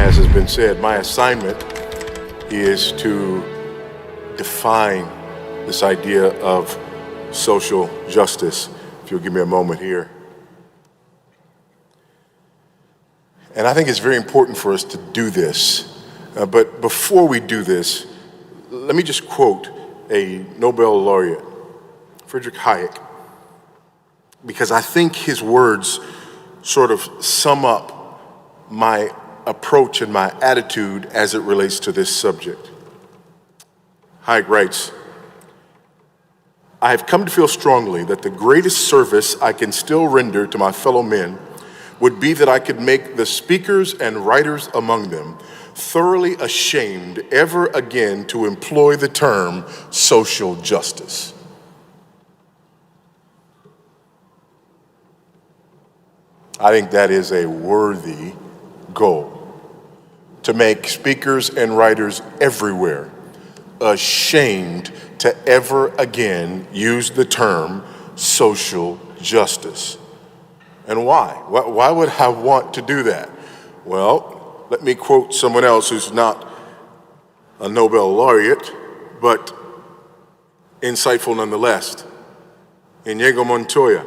as has been said, my assignment is to define this idea of social justice. If you'll give me a moment here. And I think it's very important for us to do this. But before we do this, let me just quote a Nobel laureate, Friedrich Hayek, because I think his words sort of sum up my approach and my attitude as it relates to this subject. Hayek writes, "I have come to feel strongly that the greatest service I can still render to my fellow men would be that I could make the speakers and writers among them thoroughly ashamed ever again to employ the term social justice." I think that is a worthy goal, to make speakers and writers everywhere ashamed to ever again use the term social justice. And why? Why would I want to do that? Well, let me quote someone else who's not a Nobel laureate, but insightful nonetheless, Inigo Montoya.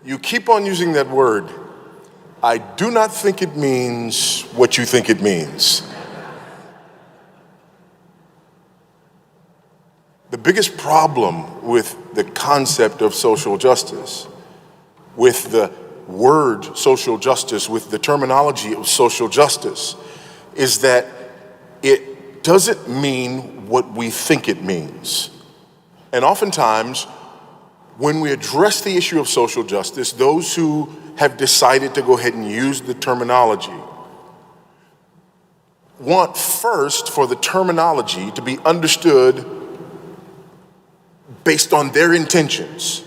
You keep on using that word. I do not think it means what you think it means. The biggest problem with the concept of social justice, with the word social justice, with the terminology of social justice, is that it doesn't mean what we think it means. And oftentimes, when we address the issue of social justice, those who have decided to go ahead and use the terminology want first for the terminology to be understood based on their intentions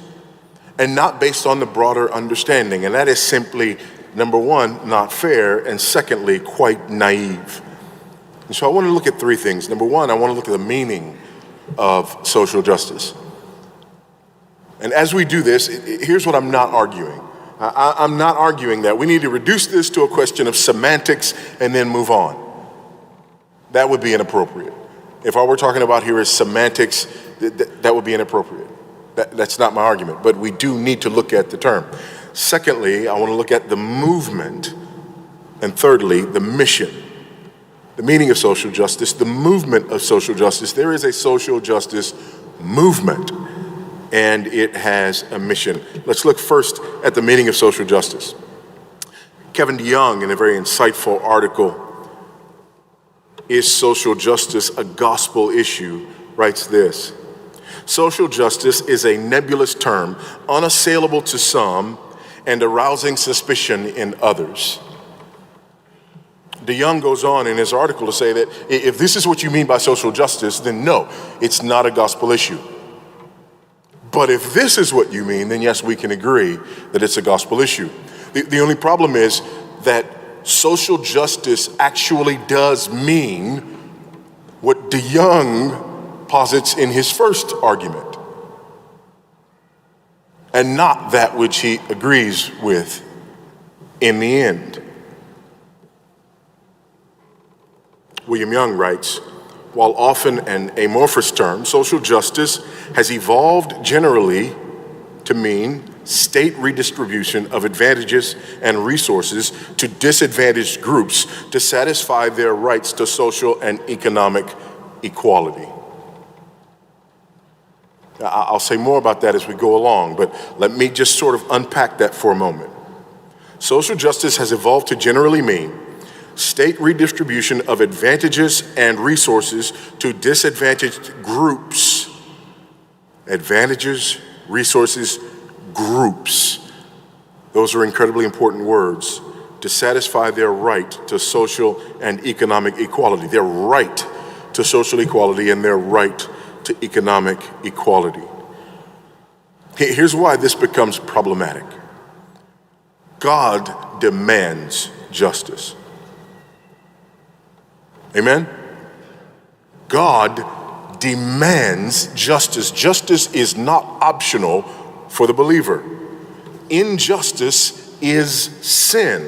and not based on the broader understanding. And that is simply, number one, not fair, and secondly, quite naive. And so I want to look at three things. Number one, I want to look at the meaning of social justice. And as we do this, here's what I'm not arguing. I'm not arguing that we need to reduce this to a question of semantics and then move on. That would be inappropriate. If all we're talking about here is semantics, that would be inappropriate. That's not my argument, but we do need to look at the term. Secondly, I want to look at the movement. And thirdly, the mission. The meaning of social justice, the movement of social justice. There is a social justice movement, and it has a mission. Let's look first at the meaning of social justice. Kevin DeYoung, in a very insightful article, "Is Social Justice a Gospel Issue?" writes this: "Social justice is a nebulous term, unassailable to some and arousing suspicion in others." DeYoung goes on in his article to say that if this is what you mean by social justice, then no, it's not a gospel issue. But if this is what you mean, then yes, we can agree that it's a gospel issue. The only problem is that social justice actually does mean what DeYoung posits in his first argument, and not that which he agrees with in the end. William Young writes, "While often an amorphous term, social justice has evolved generally to mean state redistribution of advantages and resources to disadvantaged groups to satisfy their rights to social and economic equality." I'll say more about that as we go along, but let me just sort of unpack that for a moment. Social justice has evolved to generally mean state redistribution of advantages and resources to disadvantaged groups. Advantages, resources, groups. Those are incredibly important words, to satisfy their right to social and economic equality. Their right to social equality and their right to economic equality. Here's why this becomes problematic. God demands justice. Amen? God demands justice. Justice is not optional for the believer. Injustice is sin.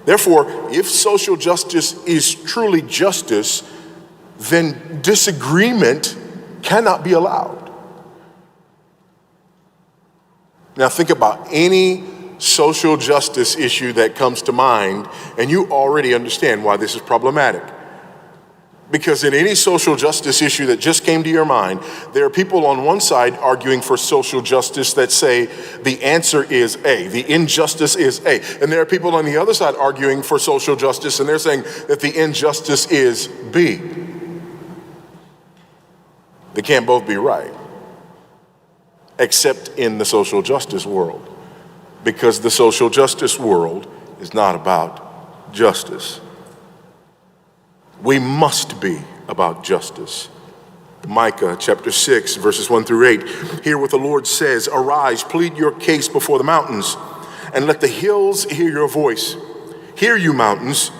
Therefore, if social justice is truly justice, then disagreement cannot be allowed. Now think about any social justice issue that comes to mind, and you already understand why this is problematic. Because in any social justice issue that just came to your mind, there are people on one side arguing for social justice that say the answer is A, the injustice is A. And there are people on the other side arguing for social justice, and they're saying that the injustice is B. They can't both be right, except in the social justice world, because the social justice world is not about justice. We must be about justice. Micah chapter 6, verses 1 through 8. Hear what the Lord says. Arise, plead your case before the mountains, and let the hills hear your voice. Hear, you mountains,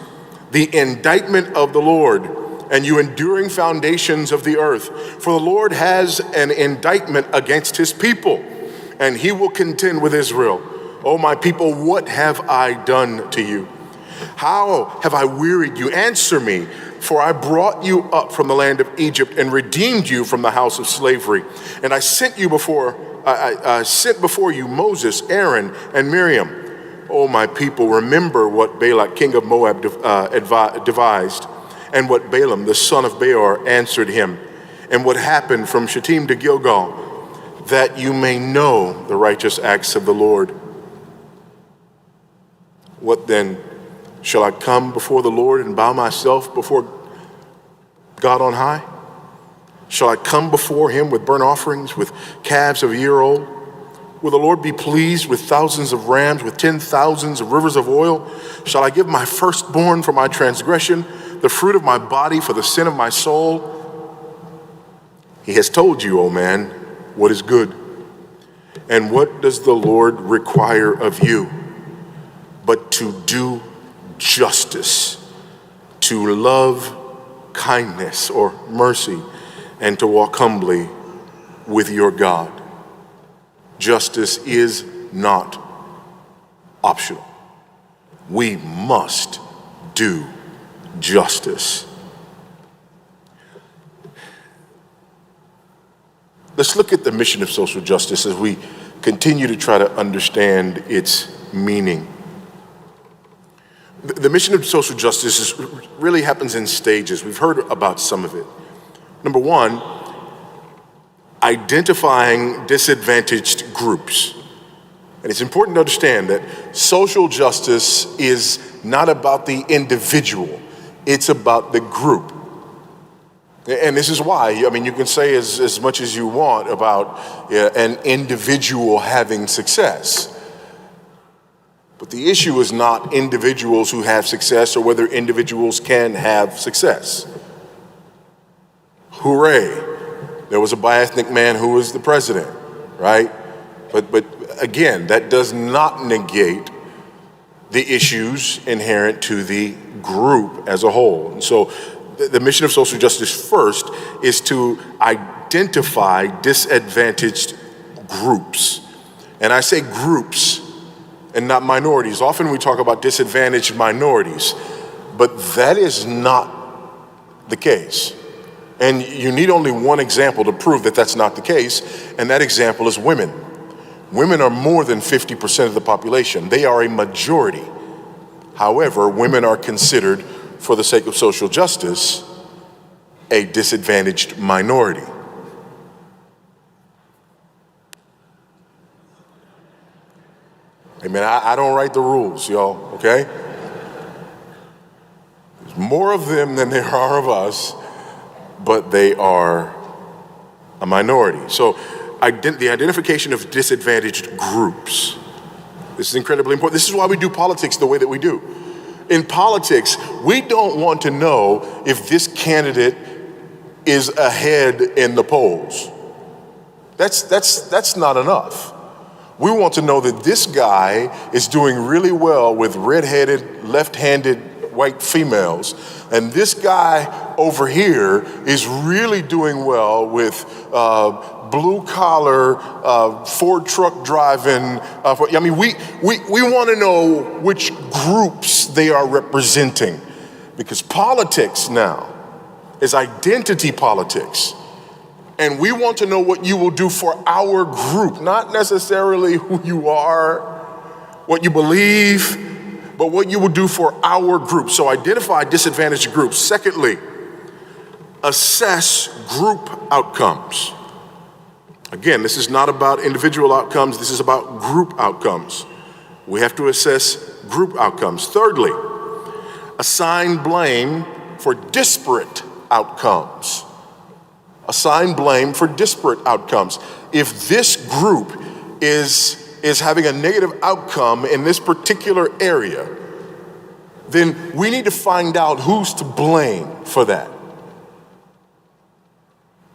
the indictment of the Lord, and you enduring foundations of the earth. For the Lord has an indictment against his people, and he will contend with Israel. O my people, what have I done to you? How have I wearied you? Answer me. For I brought you up from the land of Egypt and redeemed you from the house of slavery. And I sent before you Moses, Aaron, and Miriam. O my people, remember what Balak, king of Moab, devised, and what Balaam, the son of Beor, answered him, and what happened from Shittim to Gilgal, that you may know the righteous acts of the Lord. What then? Shall I come before the Lord and bow myself before God on high? Shall I come before him with burnt offerings, with calves of a year old? Will the Lord be pleased with thousands of rams, with 10,000s of rivers of oil? Shall I give my firstborn for my transgression, the fruit of my body for the sin of my soul? He has told you, O man, what is good. And what does the Lord require of you? But to do justice, to love kindness or mercy, and to walk humbly with your God. Justice is not optional. We must do justice. Let's look at the mission of social justice as we continue to try to understand its meaning. The mission of social justice really happens in stages. We've heard about some of it. Number one, identifying disadvantaged groups. And it's important to understand that social justice is not about the individual, it's about the group. And this is why, you can say as much as you want about an individual having success. But the issue is not individuals who have success or whether individuals can have success. Hooray, there was a bi-ethnic man who was the president, right? But again, that does not negate the issues inherent to the group as a whole. And so the mission of social justice first is to identify disadvantaged groups. And I say groups and not minorities. Often we talk about disadvantaged minorities, but that is not the case. And you need only one example to prove that that's not the case, and that example is women. Women are more than 50% of the population. They are a majority. However, women are considered, for the sake of social justice, a disadvantaged minority. Amen. I don't write the rules, y'all, okay? There's more of them than there are of us, but they are a minority. So the identification of disadvantaged groups. This is incredibly important. This is why we do politics the way that we do. In politics, we don't want to know if this candidate is ahead in the polls. That's not enough. We want to know that this guy is doing really well with red-headed, left-handed white females, and this guy over here is really doing well with blue collar, Ford truck driving. We want to know which groups they are representing, because politics now is identity politics. And we want to know what you will do for our group, not necessarily who you are, what you believe, but what you will do for our group. So identify disadvantaged groups. Secondly, assess group outcomes. Again, this is not about individual outcomes, this is about group outcomes. We have to assess group outcomes. Thirdly, assign blame for disparate outcomes. Assign blame for disparate outcomes. If this group is having a negative outcome in this particular area, then we need to find out who's to blame for that.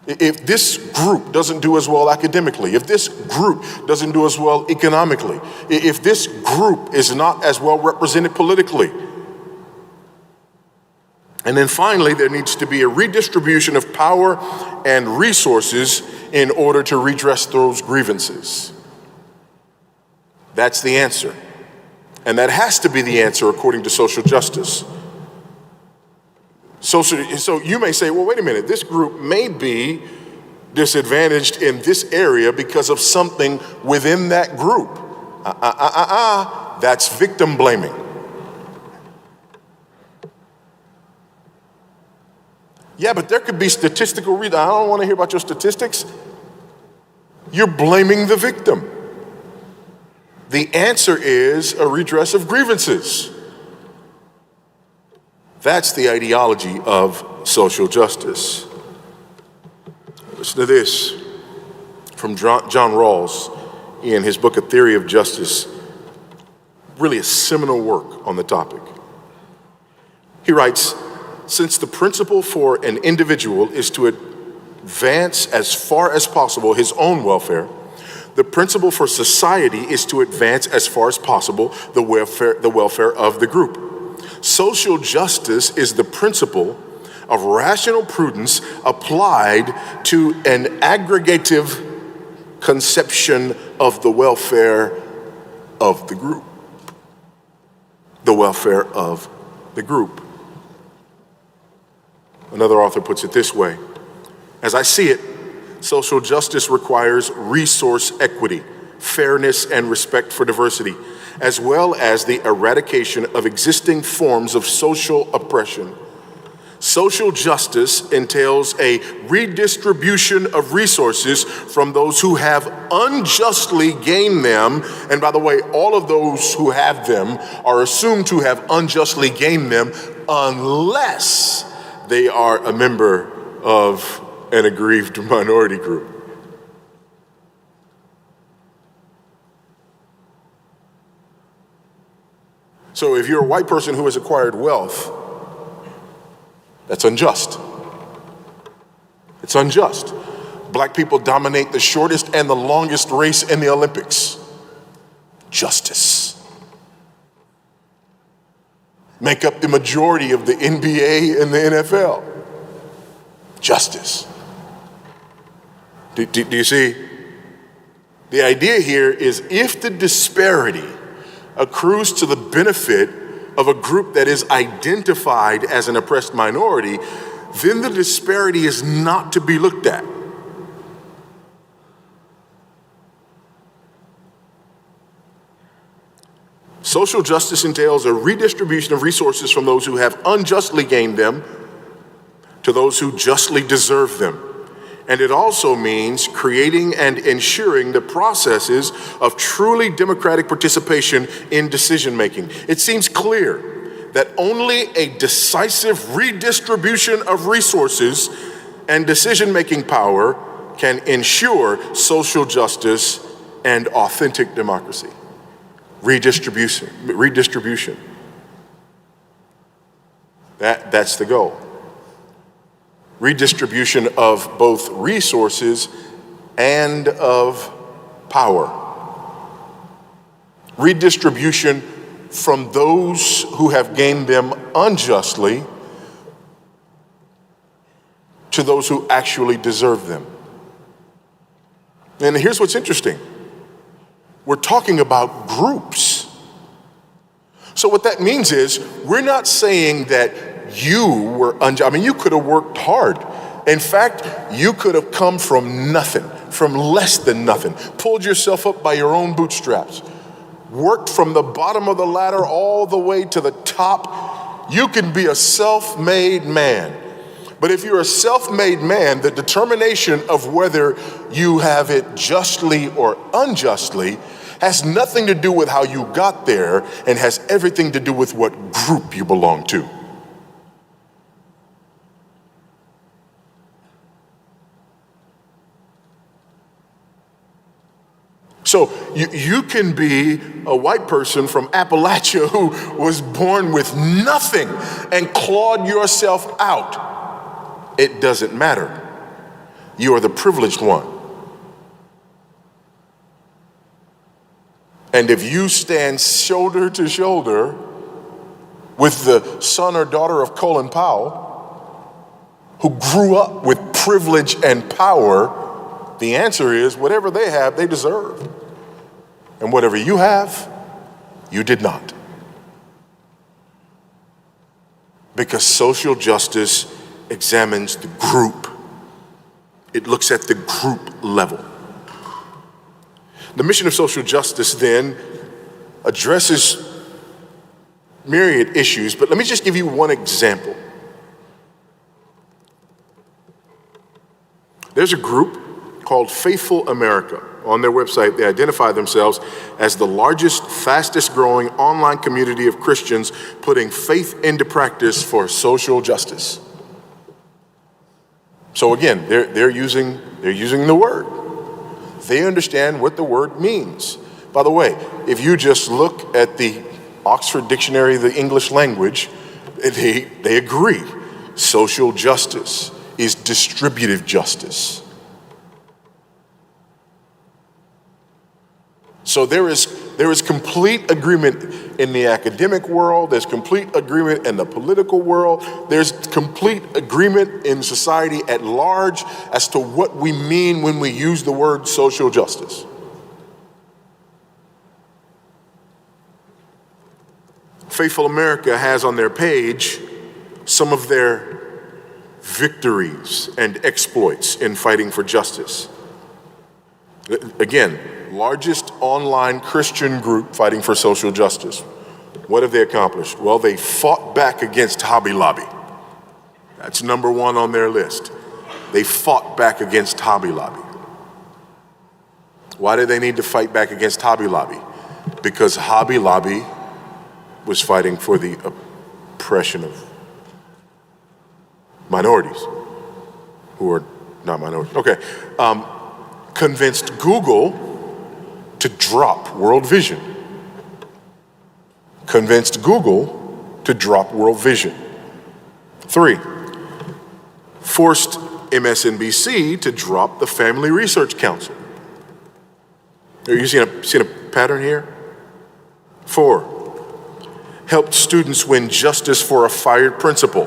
If this group doesn't do as well academically, if this group doesn't do as well economically, if this group is not as well represented politically. And then finally, there needs to be a redistribution of power and resources in order to redress those grievances. That's the answer. And that has to be the answer according to social justice. So you may say, well, wait a minute, this group may be disadvantaged in this area because of something within that group. That's victim blaming. Yeah, but there could be statistical reasons. I don't want to hear about your statistics. You're blaming the victim. The answer is a redress of grievances. That's the ideology of social justice. Listen to this from John Rawls in his book, A Theory of Justice, really a seminal work on the topic. He writes, since the principle for an individual is to advance as far as possible his own welfare, the principle for society is to advance as far as possible the welfare of the group. Social justice is the principle of rational prudence applied to an aggregative conception of the welfare of the group. The welfare of the group. Another author puts it this way: as I see it, social justice requires resource equity, fairness, and respect for diversity, as well as the eradication of existing forms of social oppression. Social justice entails a redistribution of resources from those who have unjustly gained them. And by the way, all of those who have them are assumed to have unjustly gained them unless they are a member of an aggrieved minority group. So if you're a white person who has acquired wealth, that's unjust. It's unjust. Black people dominate the shortest and the longest race in the Olympics. Justice. Make up the majority of the NBA and the NFL. Justice. Do you see? The idea here is if the disparity accrues to the benefit of a group that is identified as an oppressed minority, then the disparity is not to be looked at. Social justice entails a redistribution of resources from those who have unjustly gained them to those who justly deserve them. And it also means creating and ensuring the processes of truly democratic participation in decision-making. It seems clear that only a decisive redistribution of resources and decision-making power can ensure social justice and authentic democracy. Redistribution. That's the goal. Redistribution of both resources and of power. Redistribution from those who have gained them unjustly to those who actually deserve them. And here's what's interesting. We're talking about groups. So what that means is we're not saying that you were unjust. I mean, you could have worked hard. In fact, you could have come from nothing, from less than nothing, pulled yourself up by your own bootstraps, worked from the bottom of the ladder all the way to the top. You can be a self-made man. But if you're a self-made man, the determination of whether you have it justly or unjustly has nothing to do with how you got there and has everything to do with what group you belong to. So you can be a white person from Appalachia who was born with nothing and clawed yourself out. It doesn't matter. You are the privileged one. And if you stand shoulder to shoulder with the son or daughter of Colin Powell, who grew up with privilege and power, the answer is whatever they have, they deserve. And whatever you have, you did not. Because social justice examines the group. It looks at the group level. The mission of social justice then addresses myriad issues, but let me just give you one example. There's a group called Faithful America. On their website, they identify themselves as the largest, fastest growing online community of Christians putting faith into practice for social justice. So again, they're using the word. They understand what the word means. By the way, if you just look at the Oxford Dictionary of the English language, they agree. Social justice is distributive justice. So there is complete agreement in the academic world, there's complete agreement in the political world, there's complete agreement in society at large as to what we mean when we use the word social justice. Faithful America has on their page some of their victories and exploits in fighting for justice. Again, largest online Christian group fighting for social justice. What have they accomplished? Well, they fought back against Hobby Lobby. That's number one on their list. They fought back against Hobby Lobby. Why did they need to fight back against Hobby Lobby? Because Hobby Lobby was fighting for the oppression of minorities who are not minorities. Okay. Convinced Google to drop World Vision. Convinced Google to drop World Vision. 3, forced MSNBC to drop the Family Research Council. Are you seeing a pattern here? 4, helped students win justice for a fired principal.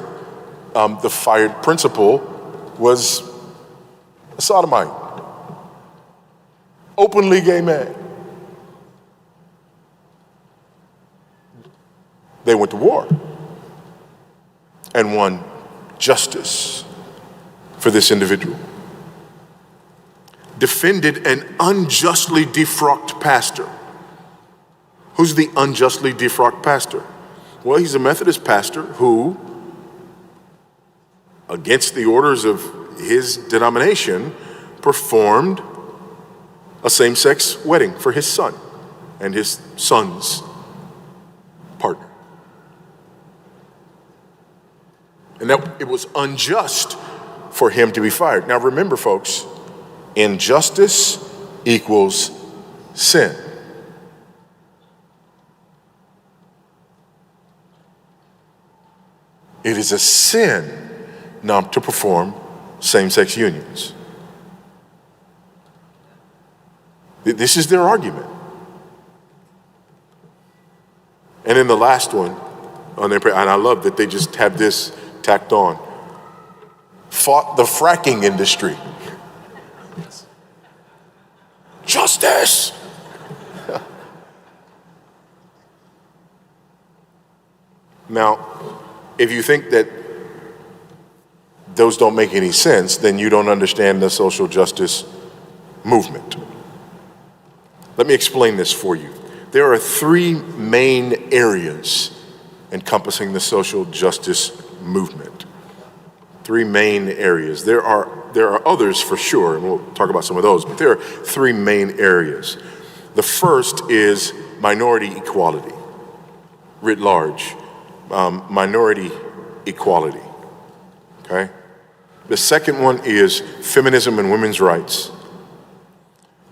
The fired principal was a sodomite, openly gay man. They went to war and won justice for this individual. Defended an unjustly defrocked pastor. Who's the unjustly defrocked pastor? Well, he's a Methodist pastor who, against the orders of his denomination, performed a same-sex wedding for his son and his son's partner. And that it was unjust for him to be fired. Now remember, folks, injustice equals sin. It is a sin not to perform same-sex unions. This is their argument. And then the last one on their, and I love that they just have this tacked on. Fought the fracking industry. justice. Now, if you think that those don't make any sense, then you don't understand the social justice movement. Let me explain this for you. There are three main areas encompassing the social justice movement. Three main areas. There are others for sure, and we'll talk about some of those, but there are three main areas. The first is minority equality, writ large. Minority equality, okay? The second one is feminism and women's rights.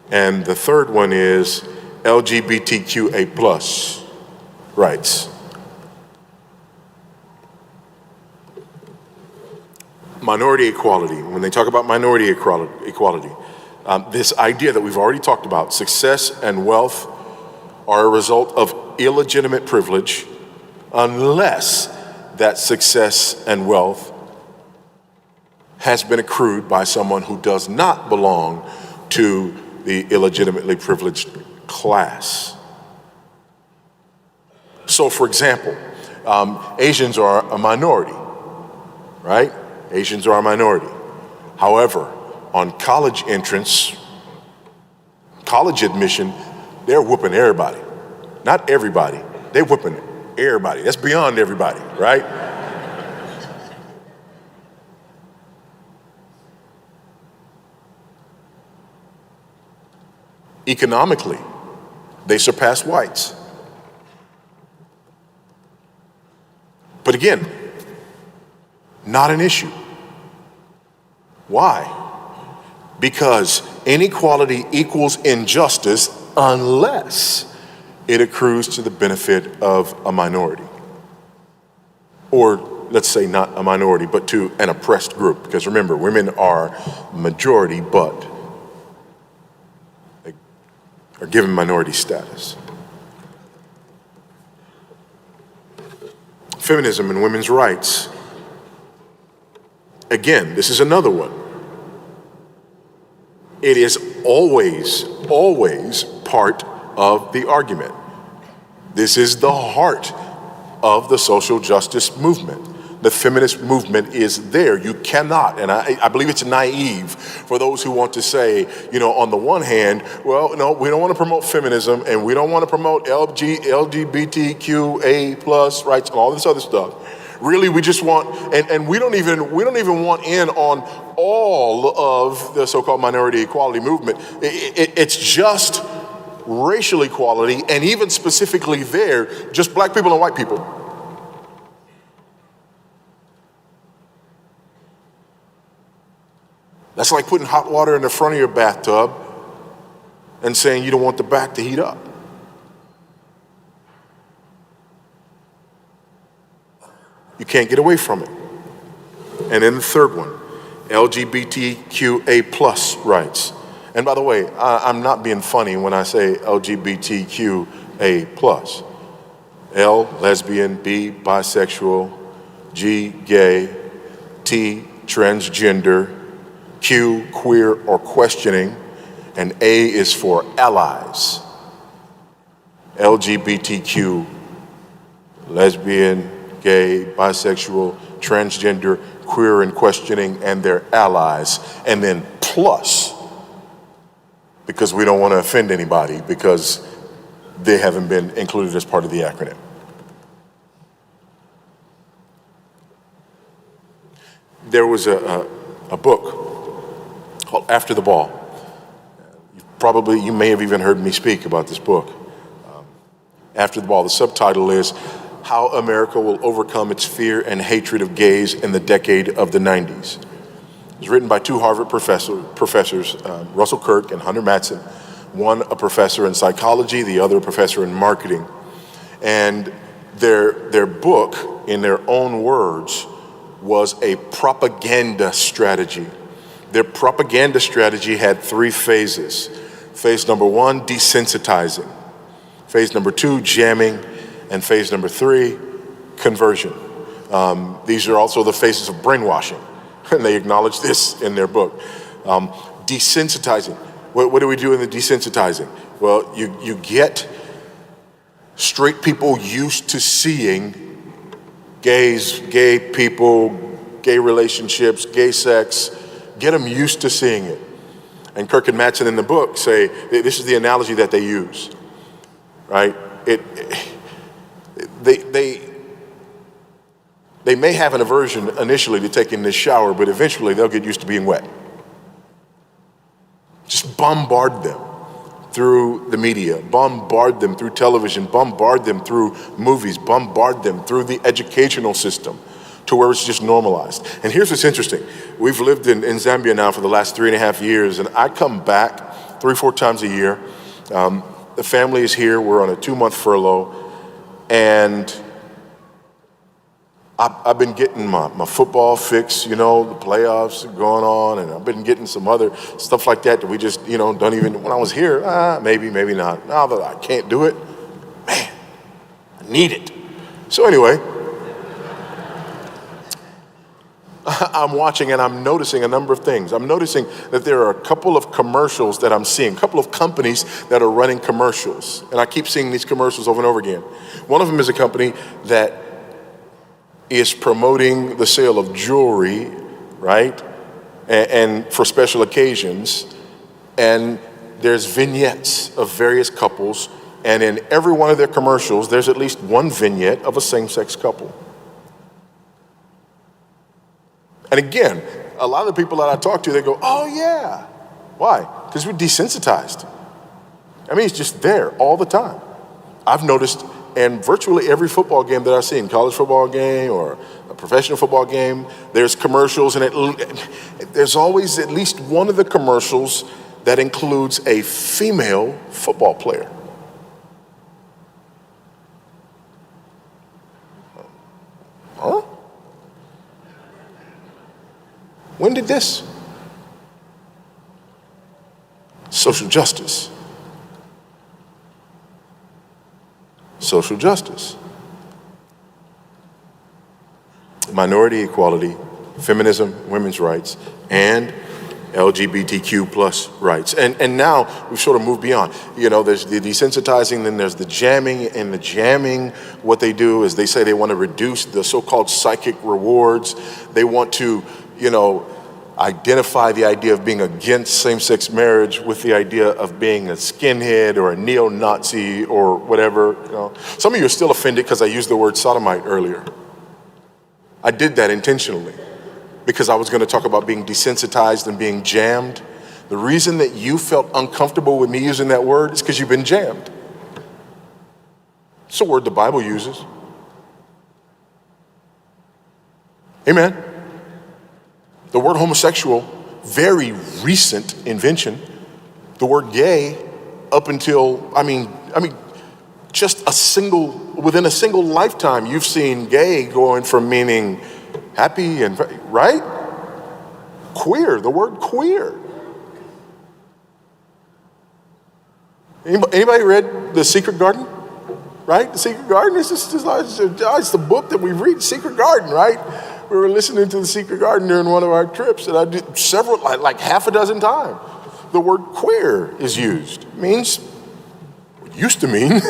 And the third one is LGBTQA plus rights. Minority equality, when they talk about minority equality, this idea that we've already talked about, success and wealth are a result of illegitimate privilege unless that success and wealth has been accrued by someone who does not belong to the illegitimately privileged class. So, for example, Asians are a minority, right? Asians are a minority. However, on college entrance, college admission, they're whooping everybody. Not everybody, they're whooping everybody. That's beyond everybody, right? Economically, they surpass whites. But again, not an issue. Why? Because inequality equals injustice unless it accrues to the benefit of a minority. Or let's say not a minority, but to an oppressed group. Because remember, women are majority, but they are given minority status. Feminism and women's rights. Again, this is another one. It is always part of the argument. This is the heart of the social justice movement. The feminist movement is there. You cannot, and I believe it's naive for those who want to say, on the one hand, well, no, we don't want to promote feminism and we don't want to promote LGBTQA plus rights and all this other stuff. Really, we just want, and we don't even want in on all of the so-called minority equality movement. It's just racial equality, and even specifically there, just black people and white people. That's like putting hot water in the front of your bathtub and saying you don't want the back to heat up. You can't get away from it. And then the third one, LGBTQA plus rights. And by the way, I'm not being funny when I say LGBTQA plus. L, lesbian, B, bisexual, G, gay, T, transgender, Q, queer or questioning, and A is for allies. LGBTQ, lesbian, gay, bisexual, transgender, queer and questioning, and their allies, and then plus, because we don't want to offend anybody because they haven't been included as part of the acronym. There was a book called After the Ball. You may have even heard me speak about this book. After the Ball, the subtitle is How America Will Overcome Its Fear and Hatred of Gays in the Decade of the 90s. It was written by two Harvard professors, Russell Kirk and Hunter Mattson, one a professor in psychology, the other a professor in marketing. And their book, in their own words, was a propaganda strategy. Their propaganda strategy had three phases. Phase number one, desensitizing. Phase number two, jamming. And phase number three, conversion. These are also the phases of brainwashing, and they acknowledge this in their book. Desensitizing. What do we do in the desensitizing? Well, you get straight people used to seeing gays, gay people, gay relationships, gay sex, get them used to seeing it. And Kirk and Mattson in the book say, this is the analogy that they use, right? They may have an aversion initially to taking this shower, but eventually they'll get used to being wet. Just bombard them through the media, bombard them through television, bombard them through movies, bombard them through the educational system to where it's just normalized. And here's what's interesting. We've lived in Zambia now for the last 3.5 years, and I come back 3-4 times a year. The family is here. We're on a 2-month furlough, and I've been getting my football fix, the playoffs are going on, and I've been getting some other stuff like that we just, don't even, when I was here, maybe not. Now that I can't do it, man, I need it. So anyway, I'm watching and I'm noticing a number of things. I'm noticing that there are a couple of commercials that I'm seeing, a couple of companies that are running commercials. And I keep seeing these commercials over and over again. One of them is a company that is promoting the sale of jewelry, right? And for special occasions. And there's vignettes of various couples. And in every one of their commercials, there's at least one vignette of a same-sex couple. And again, a lot of the people that I talk to, they go, oh yeah. Why? Because we're desensitized. I mean, it's just there all the time. I've noticed in virtually every football game that I've seen, college football game or a professional football game, there's commercials, and there's always at least one of the commercials that includes a female football player. Huh? When did this? Social justice. Social justice. Minority equality, feminism, women's rights, and LGBTQ plus rights. And now we've sort of moved beyond. There's the desensitizing, then there's the jamming. And the jamming, what they do is they say they want to reduce the so-called psychic rewards. They want to, identify the idea of being against same-sex marriage with the idea of being a skinhead or a neo-Nazi or whatever. Some of you are still offended because I used the word sodomite earlier. I did that intentionally because I was going to talk about being desensitized and being jammed. The reason that you felt uncomfortable with me using that word is because you've been jammed. It's a word the Bible uses. Amen. The word homosexual, very recent invention. The word gay, up until, just within a single lifetime, you've seen gay going from meaning happy and, right? Queer, the word queer. Anybody read The Secret Garden? Right? The Secret Garden is it's the book that we read, Secret Garden, right? We were listening to The Secret Garden during one of our trips, and I did several, like half a dozen times. The word queer is used. It means, what used to mean,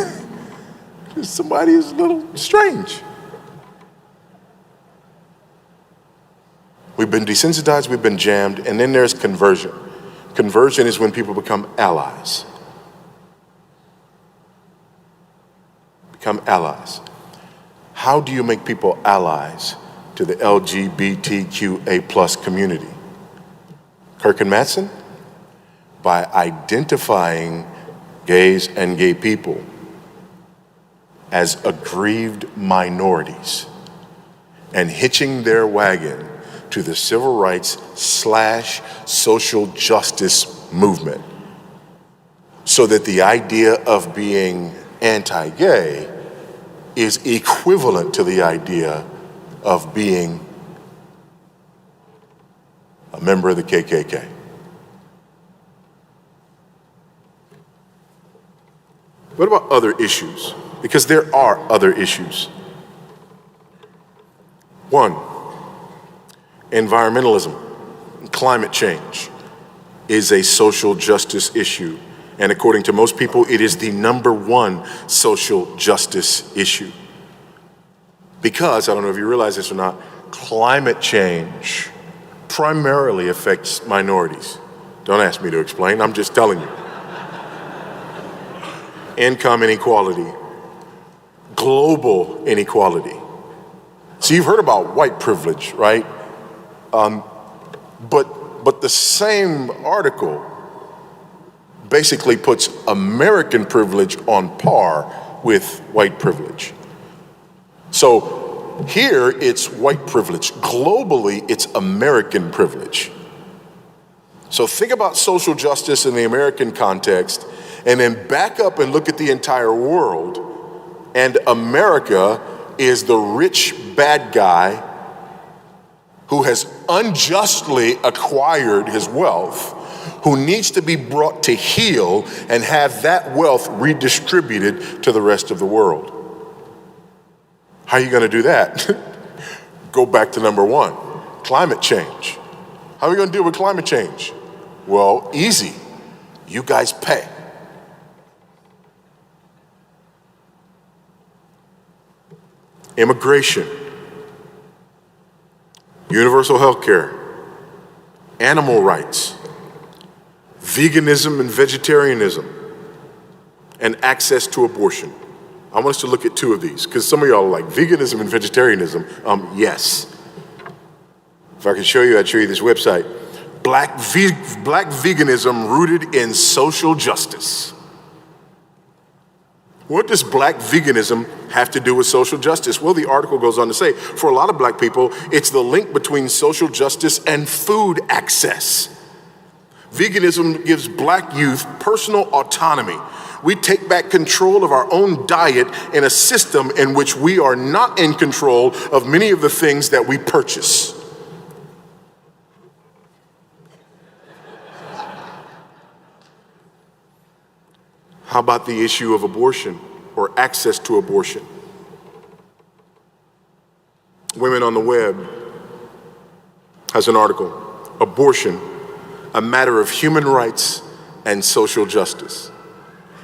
somebody is a little strange. We've been desensitized, we've been jammed, and then there's conversion. Conversion is when people become allies. Become allies. How do you make people allies to the LGBTQA plus community? Kirk and Mattson? By identifying gays and gay people as aggrieved minorities and hitching their wagon to the civil rights / social justice movement so that the idea of being anti-gay is equivalent to the idea of being a member of the KKK. What about other issues? Because there are other issues. One, environmentalism, climate change. is a social justice issue. And according to most people, it is the number one social justice issue. Because, I don't know if you realize this or not, climate change primarily affects minorities. Don't ask me to explain, I'm just telling you. Income inequality, global inequality. So you've heard about white privilege, right? But the same article basically puts American privilege on par with white privilege. So here it's white privilege. Globally, it's American privilege. So think about social justice in the American context, and then back up and look at the entire world. And America is the rich bad guy who has unjustly acquired his wealth, who needs to be brought to heel and have that wealth redistributed to the rest of the world. How are you going to do that? Go back to number one, climate change. How are we going to deal with climate change? Well, easy. You guys pay. Immigration, universal health care, animal rights, veganism and vegetarianism, and access to abortion. I want us to look at two of these, because some of y'all are like, veganism and vegetarianism? Yes. If I could show you, I'd show you this website. Black veganism rooted in social justice. What does black veganism have to do with social justice? Well, the article goes on to say, for a lot of black people, it's the link between social justice and food access. Veganism gives black youth personal autonomy. We take back control of our own diet in a system in which we are not in control of many of the things that we purchase. How about the issue of abortion or access to abortion? Women on the Web has an article, Abortion, a Matter of Human Rights and Social Justice.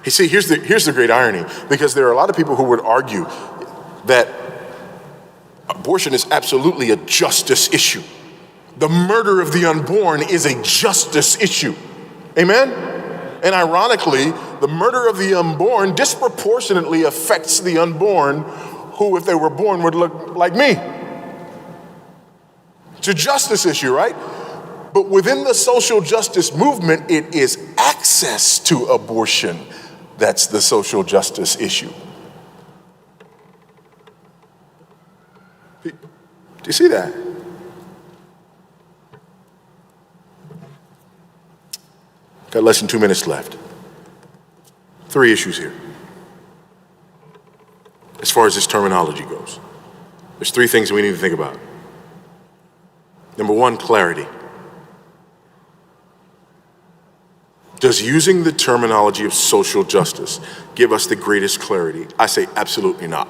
You see, here's the great irony, because there are a lot of people who would argue that abortion is absolutely a justice issue. The murder of the unborn is a justice issue. Amen? And ironically, the murder of the unborn disproportionately affects the unborn who, if they were born, would look like me. It's a justice issue, right? But within the social justice movement, it is access to abortion that's the social justice issue. Do you see that? Got less than 2 minutes left. 3 issues here. As far as this terminology goes, there's 3 things we need to think about. Number 1, clarity. Does using the terminology of social justice give us the greatest clarity? I say absolutely not.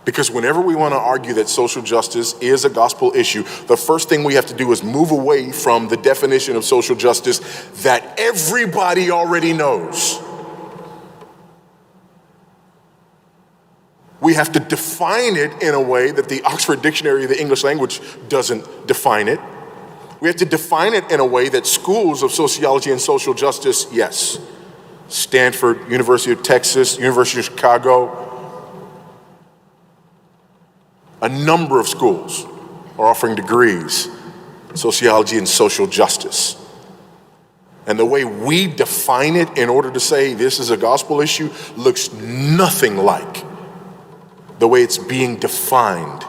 Because whenever we want to argue that social justice is a gospel issue, the first thing we have to do is move away from the definition of social justice that everybody already knows. We have to define it in a way that the Oxford Dictionary of the English language doesn't define it. We have to define it in a way that schools of sociology and social justice, yes, Stanford, University of Texas, University of Chicago, a number of schools are offering degrees in sociology and social justice. And the way we define it in order to say this is a gospel issue looks nothing like the way it's being defined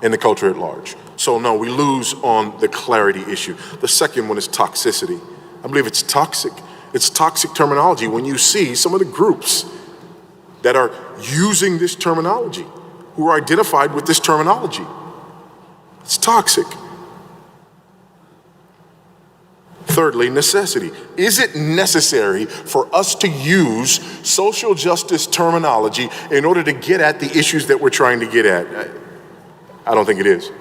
in the culture at large. So no, we lose on the clarity issue. The second one is toxicity. I believe it's toxic. It's toxic terminology when you see some of the groups that are using this terminology, who are identified with this terminology. It's toxic. Thirdly, necessity. Is it necessary for us to use social justice terminology in order to get at the issues that we're trying to get at? I don't think it is.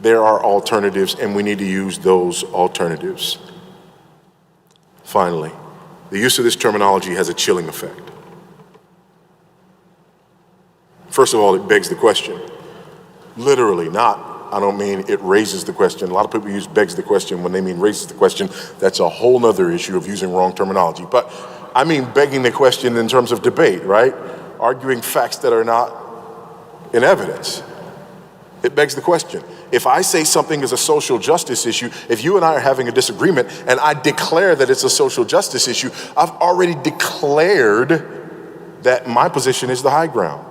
there are alternatives, and we need to use those alternatives. Finally, the use of this terminology has a chilling effect. First of all, it begs the question. Literally, I don't mean it raises the question. A lot of people use begs the question when they mean raises the question. That's a whole nother issue of using wrong terminology. But I mean begging the question in terms of debate, right? Arguing facts that are not in evidence. It begs the question. If I say something is a social justice issue, if you and I are having a disagreement and I declare that it's a social justice issue, I've already declared that my position is the high ground.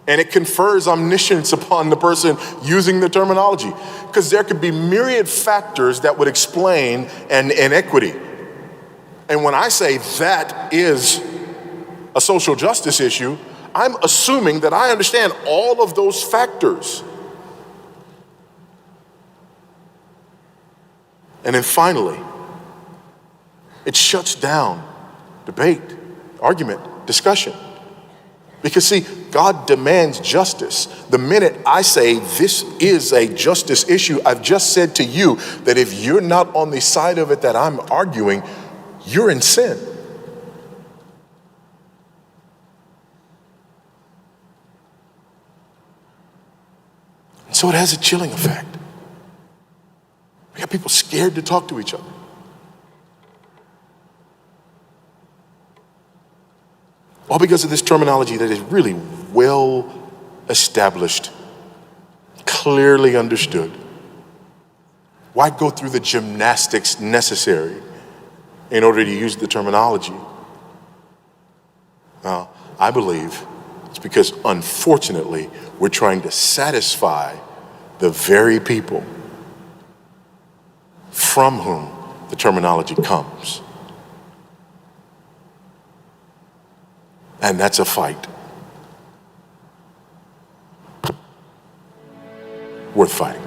And it confers omniscience upon the person using the terminology, because there could be myriad factors that would explain an inequity. And when I say that is a social justice issue, I'm assuming that I understand all of those factors. And then finally, it shuts down debate, argument, discussion. Because see, God demands justice. The minute I say this is a justice issue, I've just said to you that if you're not on the side of it that I'm arguing, you're in sin. So it has a chilling effect. We got people scared to talk to each other. All because of this terminology that is really well established, clearly understood. Why go through the gymnastics necessary in order to use the terminology? Well, I believe it's because, unfortunately, we're trying to satisfy the very people from whom the terminology comes. And that's a fight worth fighting.